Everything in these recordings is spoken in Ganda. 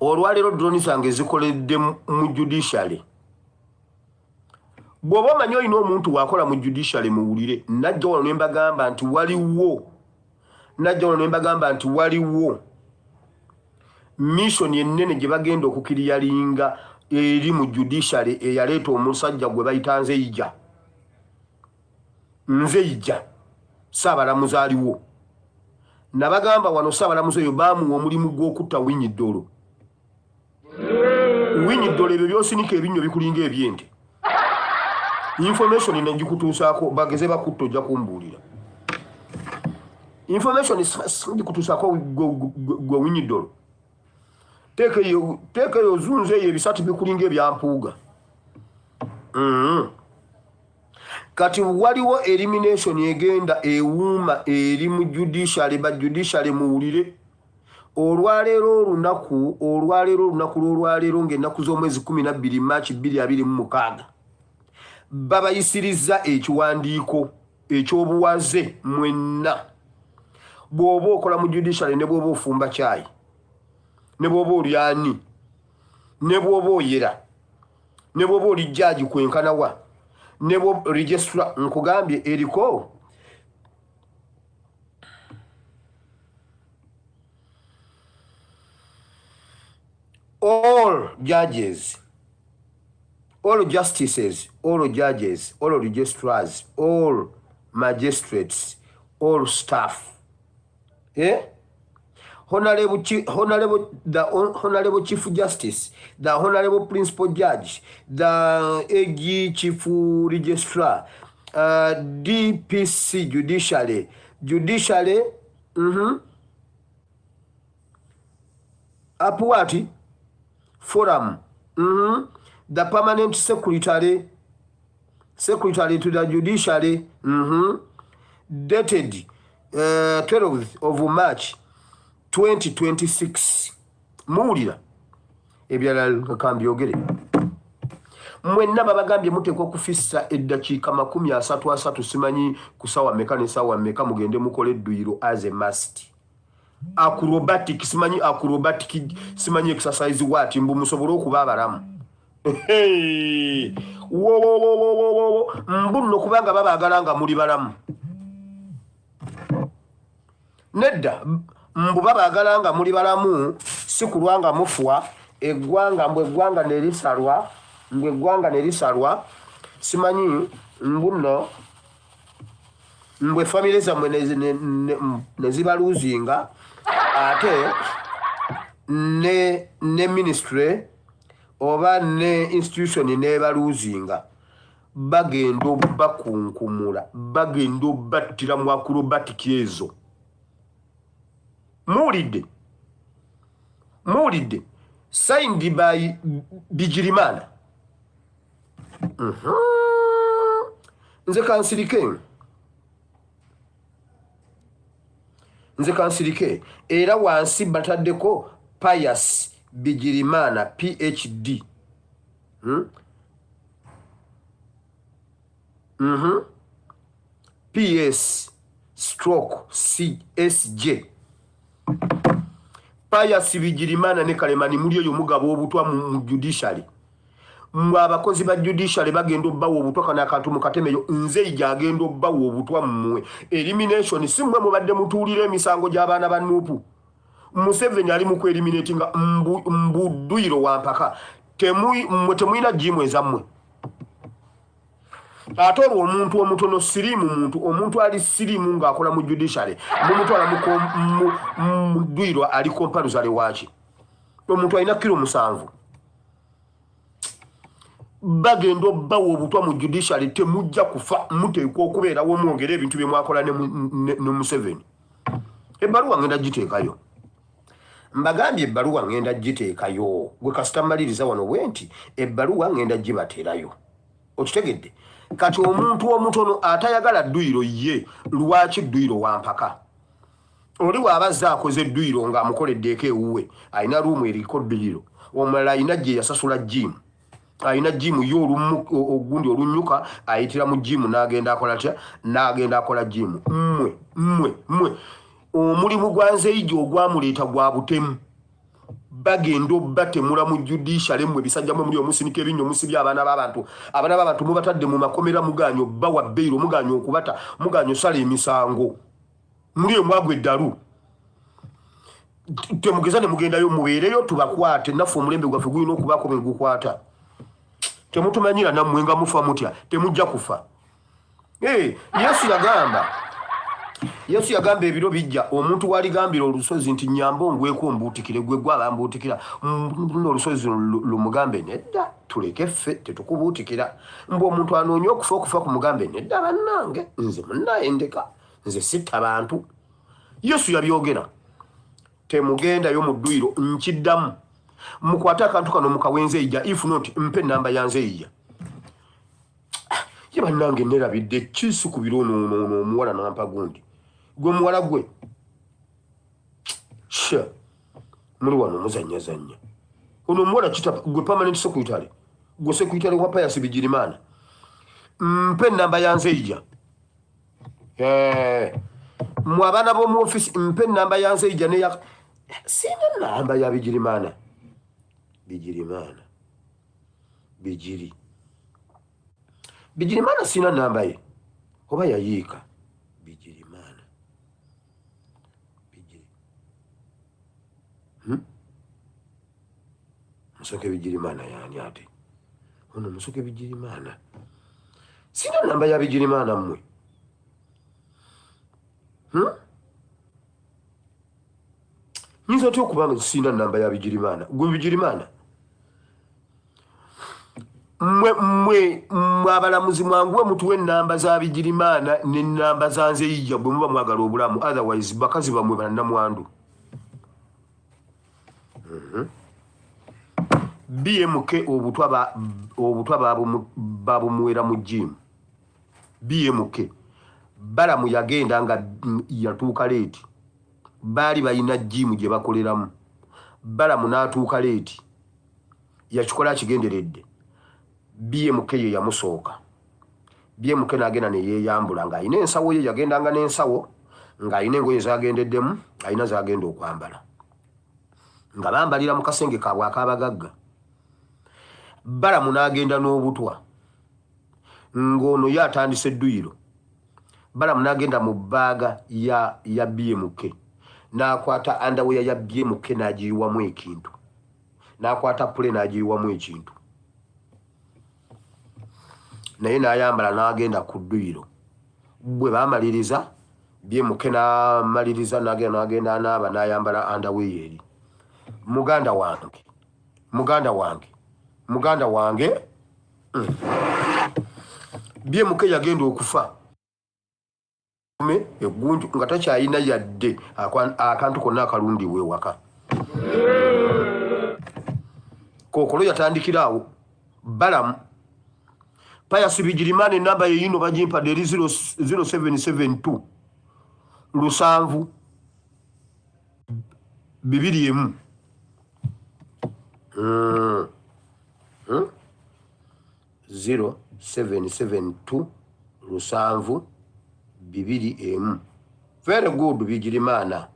olwalero drone zange zikoledde mu judiciary bw'oba omanyi olina omuntu wakola mu judiciary muwulire najja wano ne mbagamba nti waliwo mission ennene gye bagenda okukiriyalinga eri mu judiciary eyaleeta omusajja gwe bayita Nzeija Saabalamuzi aliwo nabagamba wano Saabalamuzi oyo baamuwa omulimu gw'okutta Winyiddolo ebyo byosinika ebinnyo bikulinga ebyente information negikutuusaako bageze bakutta ojja kumbuulira information ngikutuusaako gwe Winyiddolo teeka eyo zunze eyo ebisatu bikulinga ebyampuuga kati waliwo elimination egenda ewuuma eri mu judiciary ba judiciary muwulire olwaleero olunaku lw'olwaleero ng'ennaku z'omwezi 12 March 2026 babayisiriza ekiwandiiko ekyobuwaze mwenna bw'oba okola mu judiciary ne bw'oba ofumba kyayi ne bw'oba olyani ne bw'oba oyera ne bw'oba oli jjaaji kwenkanawa ne bw'oba registrar nkugambye eriko all judges, all justices, all judges, all registrars, all magistrates, all staff. The Honorable Chief Justice, the Honorable Principal Judge, the AG Chief Registrar, DPC Judiciary, Apuati Forum, the Permanent Secretary to the Judiciary, dated 12th of March 2026. Muwulira ebyala kambyogere mwenna babagambye muteekwa okufissa eddakiika 33 simanyi ku ssaawa mmeka ne ssaawa mmeka mugende mukole edduyiro as a must. Acrobatic simanyi acrobatic simanyi exercise what mbu musobole okuba abalamu. Mbu nno kubanga babaagala nga muli balamu. Nedda mbu babaagala nga muli balamu si kulwanga mufuwa eggwanga mbwe eggwanga ne lisalwa simanyi mbu nno mbwe famire zammwe ne zibaluuzinga ate ne ministry oba ne institution nebaluuzinga bagenda obakunkumula bagenda obattira mu acrobatic ezo. Muwulidde signed by Bigirimana. Nze kansirike era wansi bataddeko Pius Bigirimana PhD. PS stroke CSJ. Pius Bigirimana ne Kalemani muli oyo mugabo obutwa mu judiciary. Mwa abakozi ba judiciary bagenda obbawo obutwa kana akantu mu katemeyo nze ija agenda obbawo obutwa mmwe. Elimination simwe mubadde mutuulira emisango gy'abaana ba Nuupu. Museveni ali mu eliminatinga mbuduyiro wa mpaka. Temuyina jimu ezammwe. Ate olwo omuntu omutono sirimu omuntu ali sirimu ng'akola mu judiciary mumutwala mu dduyiro ali komparuzale waaki omuntu alina kilo 7 bagenda obbawo obutwa mu judiciary temujja kufa muteekwa okubeerawo omwongera ebintu bye mwakola ne Museveni. Ebbaluwa ngenda giteekayo mbagambye ebbaluwa ngenda giteekayo gwe kasita maliriza wano bwenti ebbaluwa ngenda gibateerayo okitegedde. Kati omuntu omutono atayagala dduyiro ye lwaki dduyiro wa mpaka oli bw'abazza akoze edduyiro ng'amukoleddeeko ewuwe alina ruumu eriko dduyiro omulala alina gye yasasula jimu alina jimu ye ogundi olunnyuka ayitira mu jimu n'agenda akola jimu. Mmwe omulimu gwa Nzeija ogwamuleeta gwa butemu bagendo batemula mu judicial mwe bisajjamu muri omusinike ebinyo musibya abana b'abantu mubatadde mu makomera muganyo bawa bailo muganyo okubata muganyo sala emisango muri omwagwe daru temugezane mugendayo mubeereyo tubakwate nafu omulembe gwaffe gulina okubaako be gukwata temutumanyira nammwe nga mufa mutya temujja kufa Yesu yagamba ebiro bijja omuntu waligambira olusozi nti nyambo ngweko mbutikire gwe gwaba mbutikira olusozi lumugambe nedda tuleke ffe tetukubutikira mbo omuntu anoonya okufa ku mugambe nedda bannange nze munnayendeka nze sitta bantu Yesu yabyogera temugenda yo mudduyiro nkiddamu mukwata akantu kano mukawenze ijja if not mpe namba yanze ijja ye bannange nerabidde kisu ku biro no omuwala nampa gundi gwe muwala gwe sha muri wano muzanyazanya ono omuwala kita gwe permanent secretary gwe secretary wa Pius Bigirimana mpe namba yanze ijja mwabana bo mu office mpe namba yanze ijja ne ya sina namba ya Bigirimana Bigirimana sina namba ye oba yayiika Bigirimana Musoke Bigirimana yani ate ono Musoke Bigirimana sina namba ya Bigirimana mmwe Nizo tyo kubanga sina namba ya Bigirimana gwe Bigirimana mwe abalamuzi mwanguwe mutuwe namba za Bigirimana ne namba zanze ijja bwe muba mwagala obulamu otherwise bakazi bamwe bannamwandu BMK obutwa babumuwera mu gym BMK balamu yagenda nga yatuuka leeti bali bayina gym gye bakoleramu balamu n'atuuka leeti yakikola kigenderedde BMK ye yamusooka BMK n'agenda ne yeeyambula nga ayina ensawo ye yagendanga n'ensawo nga ayina engoye zagendeddemu ayina zagenda okwambala nga bambalira mu kasenge kaabwe akabagagga balamu n'agenda n'obutwa ng'ono ye atandise edduyiro balamu n'agenda mu bbaaga ya BMK n'akwata andaweya ya BMK n'agiyiwamu ekintu n'akwata pule n'agiyiwamu ekintu naye n'ayambala n'agenda ku dduyiro bwe baamaliriza BMK n'amaliriza n'agenda anaaba n'ayambala andaweya eri muganda wange BMK yagenda okufa egunju nga takyayina yadde akantu konna akalundibwa ewaka kookolo yatandikiraawo balamu Pius Bigirimana enamba ye yino bagimpadde eri 0772 lusanvu 21 0772 lusanvu 21 very good Bigirimana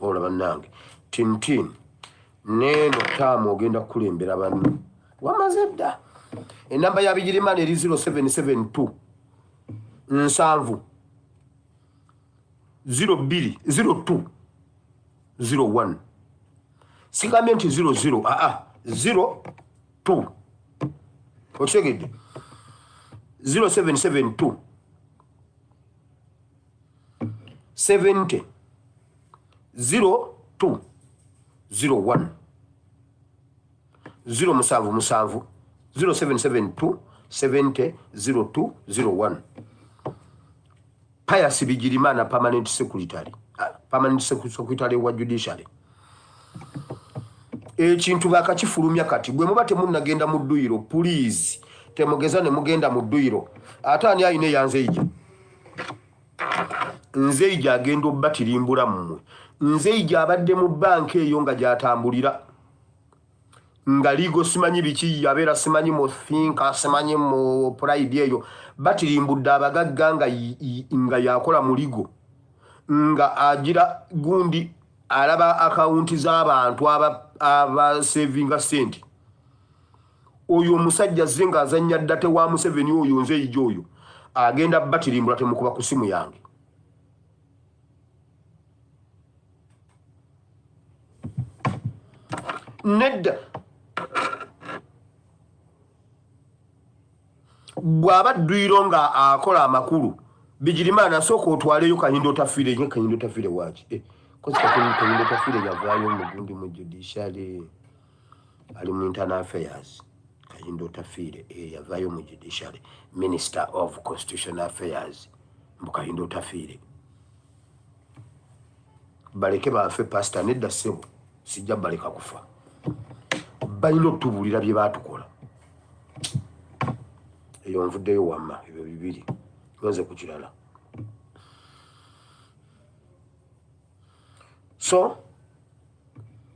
ola bannange tintin neno taamu ogenda kulembera bantu wamaze dda enamba ya Bigirimana eri 0772 nsanvu 0201 sigambye nti 00 02 okitegedde 0772 70 0201 0772 70 0201 Pius Bigirimana permanent secretary wa judiciary ekintu bakakifulumya kati bwe muba temunnagenda mu dduyiro please temugeza ne mugenda mu dduyiro ate ani ayina yanze ijja nze ijja agenda obbatirimbula mmwe nze ijja abadde mu banka eyo nga gyatambulira nga ligo simanyi biki yabeera simanyi mu thinka simanyi mu pride eyo batirimbudde abagagga nga yakola mu ligo nga agira gundi alaba akawunti z'abantu aba savinga sente oyo omusajja zenga azanya ddate wa Museveni oyo nze ijjo oyo agenda batirimbula temukuba ku simu yange nedda bwaba dduyiro nga akola amakulu Bigirimana soko otwaleyo Kahindo tafire nye Kahindo tafire wachi kozi Kahindo tafire yavaayo mugundi mu judiciary ali mu internal affairs Kahindo tafire yavaayo mu judiciary Minister of Constitutional Affairs mu Kahindo tafire baleke bafe pastor nedda sebo sijja baleka kufa balino tubulira bye batukola eyo nvuddeyo wamma ebyo bibiri Goze kukirala. So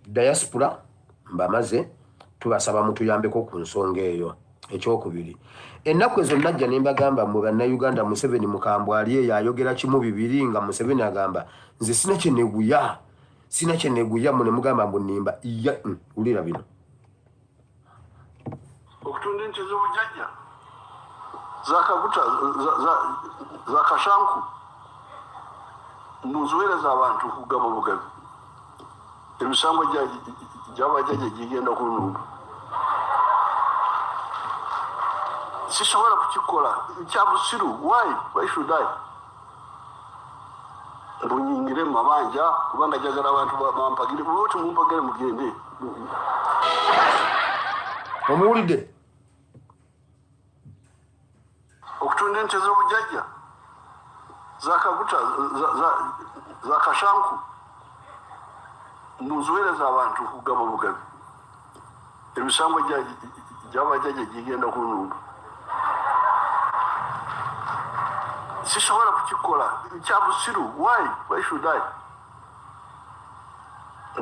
diaspora mbamaze tubasaba mutuyambeko ku nsonga eyo ekyokubiri. Ennaku ezo najja nembagamba mu banna Uganda Museveni mukambwe ali yayogera kimu bibiri nga Museveni agamba nze sina kyeneguya mune mugamba mbunimba iya ulira bino. Okutunde ntezo bujajja zakaguta zakashanku muzuwereza abantu kugaba bugabi emisango jabajaje jigenda kunundu sisobola kukikola kyabusiru why should I bunyingire mabanja kubanga jagala abantu bampagire boti mumpagire mugende omuwulidde okutunde nte z'obujajja zakaguta zakashanku muzuwereza abantu kugaba bugabi emisango jabajaje jigenda kunundu sisobola kukikola kyabusiru why should I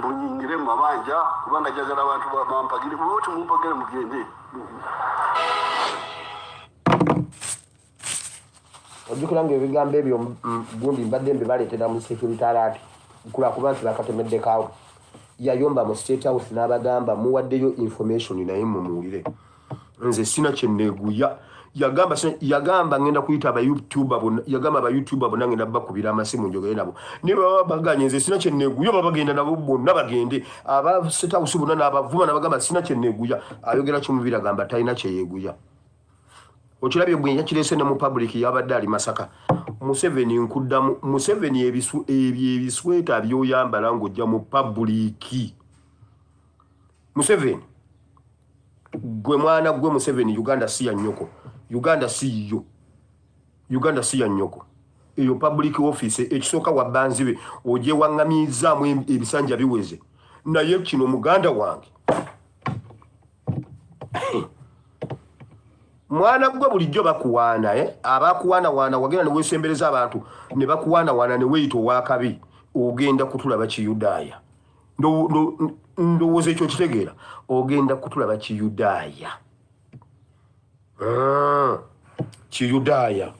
bunyingire mabanja kubanga jagala abantu bampagire boti mumpagire mugende Ojukulanga ebigambo ebyo gundi mbadde mbe baleetera mu security alert kula kuba nti bakatemedde kawo yayomba mu state house n'abagamba muwaddeyo information naye mumuwulire nze sina kyenneeguya yagamba ngenda kuyita abayoutuber bonna ngenda bakubira amasimu njogere nabo ne baba baganye nze sina kyenneeguya babagenda nabo bonna bagende aba state house bonna n'abavuma n'abagamba sina kyenneeguya ayogera kimuvira agamba talina kyeyeeguya Ochirabye bwenya kirese ne mu public yabadde ali Masaka Museveni nkuddamu Museveni ebisweta byoyambala ngojja mu public Museveni gwe mwana gwe Museveni Uganda si ya nyoko Uganda si ya nyoko eyo public office ekisoka wa banzibe oje wangamiza mu ebisanja biweze naye kino muganda wange Mwana gwe bulijjo bakuwaana abakuwaana wana wagenda ne wesembereza abantu ne bakuwaana wana ne weyito wakabi ogenda kutulaba Kiyudaaya ndowooza ekyo kitegeera ogenda kutulaba Kiyudaaya Kiyudaaya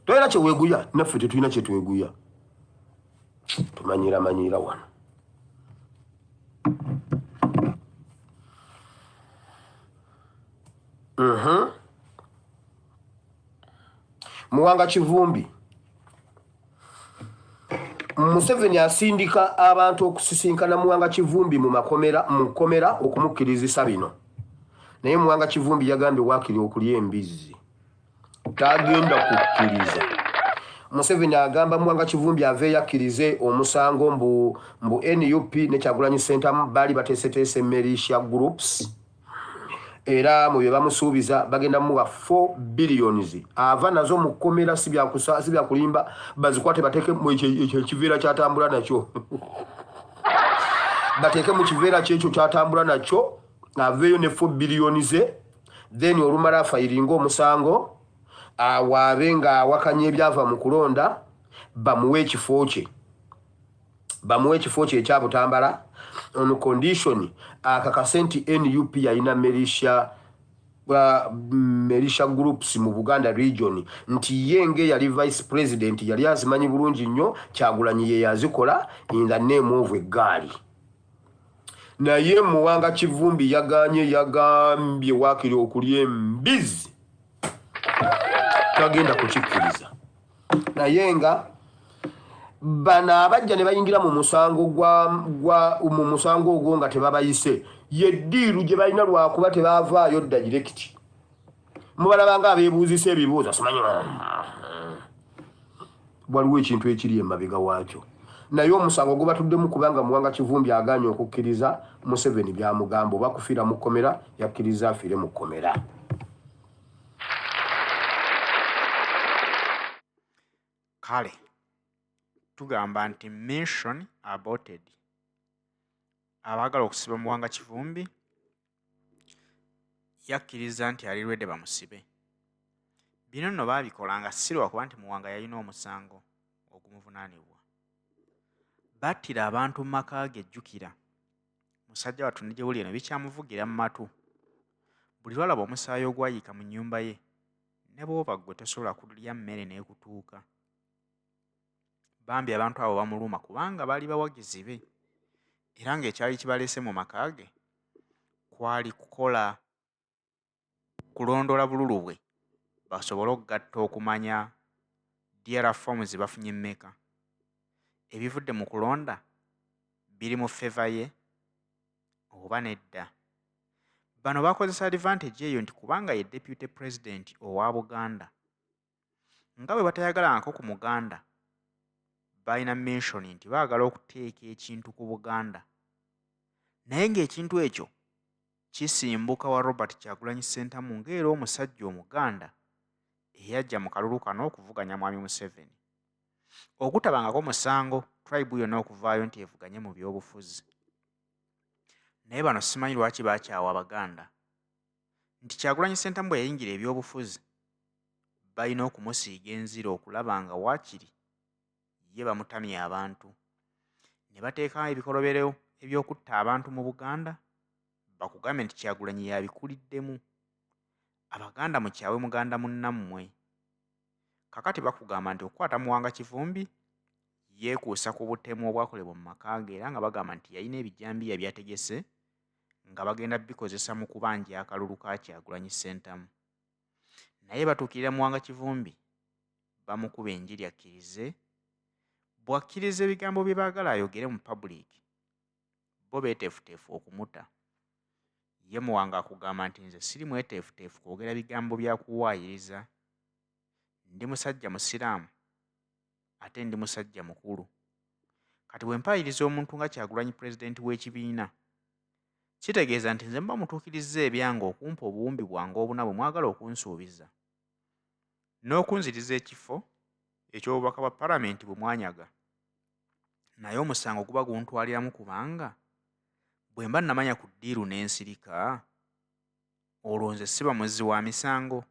toyina kyeweeguya naffe tetulina kyetweguya tumanyira wano Muwanga Kivumbi Museveni asindika abantu okusisinkana Muwanga Kivumbi mu komera okumukkiriza bino naye Muwanga Kivumbi yagambye wakiri okulya embizi tagenda kukkiriza Museveni agamba Muwanga Kivumbi ave yakkirize omusango mbu NUP ne Kyagulanyi Center bali bateeseteese militia groups era mu bamusuubiza bagenda muwa 4 billions ava nazo mukomera sibya kulimba bazikwate bateke mu ekivera kyatambula nakyo bateke mu kivera kyekyo kyatambula nakyo aveyo ne 4 billions then olumala fayiringo omusango awabenga wakanye byava mu kulonda bamuwe ekifo kye bamuwe ekifo kye ekya Butambala on condition akakasenti NUP yalina Merisha Groups mu Buganda region nti yenge yali vice president yali azimanyi bulungi nnyo Kyagulanyi ye yazikola in the name of Egaali. Naye Muwanga Kivumbi yagambye wakiri okulya embizi tagenda kukikkiriza. Naye nga bana abajja ne bayingira mu musango mu musango ogwo nga tebabayise yeddiiru gye balina lwakuba tebavaayo dda direct. Mubalabanga abeebuuzisa ebibuuzo simanyi waliwo ekintu ekiri emabega waakyo. Naye omusango gubatuddemu kubanga Muwanga Kivumbi agaanye okukkiriza Museveni byamugamba oba kufiira mu kkomera yakkiriza afiire mu kkomera. Kale tugamba nti mission aborted. Abaagala okusiba Muwanga Kivumbi yakkiriza nti ali lwedde bamusibe. Bino nno baabikolanga si lwakuba nti Muwanga yalina omusango ogumuvunaanibwa. Battira abantu mu maka ge ejjukira. Musajja wattu ne gye buli eno bikyamuvugira mu matu. Buli lwalaba omusaayi ogwayiika mu nnyumba ye ne bw'oba ggwe tosobola kulya mmere n'ekutuuka. Bambi abantu abo bamuluma kubanga baali bawagizi be era ng'ekyali kibaleese mu maka ge kwali kulondoola bululu bwe basobole okugatta okumanya DRA forms bafunye mmeka. Ebivudde mu kulonda biri mu feva ye oba nedda. Bano bakozesa advantage eyo nti kubanga ye deputy president owa Buganda nga bwe batayagalangako ku Muganda balina mention nti baagala okuteeka ekintu ku Buganda. Naye ng'ekintu ekyo kisimbuka wa Robert Kyagulanyi Ssentamu ng'era omusajja Omuganda eyajja mu kalulu kano okuvuganya Mwami Museveni. Okutabangako musango tribe yonna okuvaayo nti evuganye mu by'obufuzi. Naye bano simanyi lwaki baakyawa Abaganda nti Kyagulanyi Ssentamu bwe yayingira eby'obufuzi balina okumusiiga enziro okulaba nga waakiri ye bamutamye abantu. Ne bateekawo ebikolobero eby'okutta abantu mu Buganda bakugambe nti Kyagulanyi yabikuliddemu. Abaganda mukyawe muganda munnammwe. Kakati bakugamba nti okukwata Muwanga Kivumbi yeekuusa ku butemu obwakolebwa mu maka ge era nga bagamba nti yalina ebijambiya byategese nga bagenda bikozesa mu kubanja akalulu ka Kyagulanyi Ssentamu. Naye batuukirira Muwanga Kivumbi bamukuba enjiri akkirize. Bw'akkiriza ebigambo bye baagala ayogere mu public bo beeteefuteefu okumuta. Ye Muwanga akugamba nti nze siri mweteefuteefu kwogera bigambo bya kuwaayiriza. Ndi musajja musiraamu ate ndi musajja mukulu. Kati bwe mpaayiriza omuntu nga Kyagulanyi pulezidenti w'ekibiina kitegeeza nti nze mba mutuukirizza ebyange okumpa obuwumbi bwange obuna bwe mwagala okunsuubiza n'okunziriza ekifo eky'obubaka bwa palamenti bwe mwanyaga. Naye omusango guba guntwaliramu kubanga bwe mba namanya ku ddiiru n'ensirika olwo nze siba muzzi wa misango.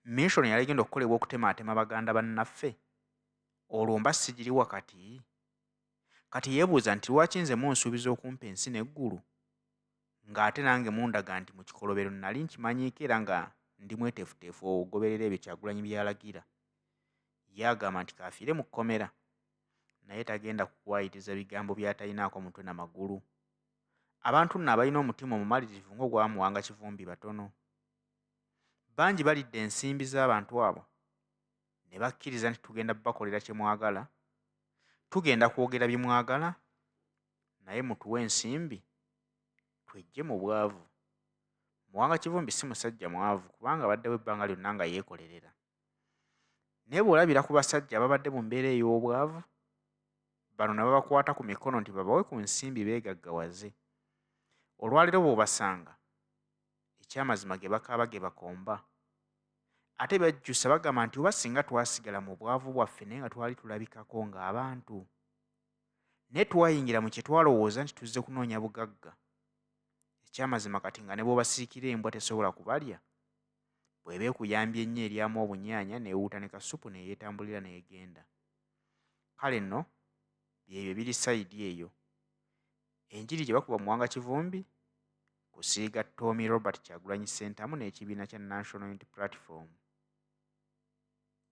Mission yali genda okukolebwa okutemaatema Baganda bannaffe olwo mba sigiri wakati. Kati yeebuuza nti lwaki nze munsuubiza okumpa ensi n'eggulu ng'ate nange mundaga nti mu kikolobero nali nkimanyiiko era nga ndi mweteefuteefu okugoberera ebyo Kyagulanyi byalagira. Ye agamba nti kaafiire mu kkomera naye tagenda kukwayiriza bigambo by'atalinaako mutwe na magulu. Abantu nno abalina omutima omumalirivu ng'ogwa Muwanga Kivumbi batono. Bangi balidde ensimbi z'abantu abo ne bakkiriza nti tugenda bakolera kye mwagala, tugenda kwogera bye mwagala, naye mutuwe ensimbi twejje mu bwavu. Muwanga Kivumbi si musajja mwavu kubanga abaddewo ebbanga lyonna nga yeekolerera. Naye bw'olabira ku basajja ababadde mu mbeera ey'obwavu, bano ne babakwata ku mikono nti babawe ku nsimbi beegaggawaze. Olwaleero bw'obasanga ekyamazima ge bakaaba ge bakomba. Ate bajjusa bagamba nti oba singa twasigala mu bwavu bwaffe naye nga twali tulabikako ng'abantu. Naye twayingira mu kye twalowooza nti tuzze kunoonya bugagga. Ekyamazima kati nga ne bw'obasiikira embwa tesobola kubalya, bw'eba ekuyambye ennyo eryamu obunyaanya n'ewuuta ne kasupu ne yeetambulira n'egenda. Kale nno byebyo biri sayidi eyo. Enjiri gye bakuba Muwanga Kivumbi, kusiiga Tommy Robert Kyagulanyi Ssentamu n'ekibiina kya National Unity Platform.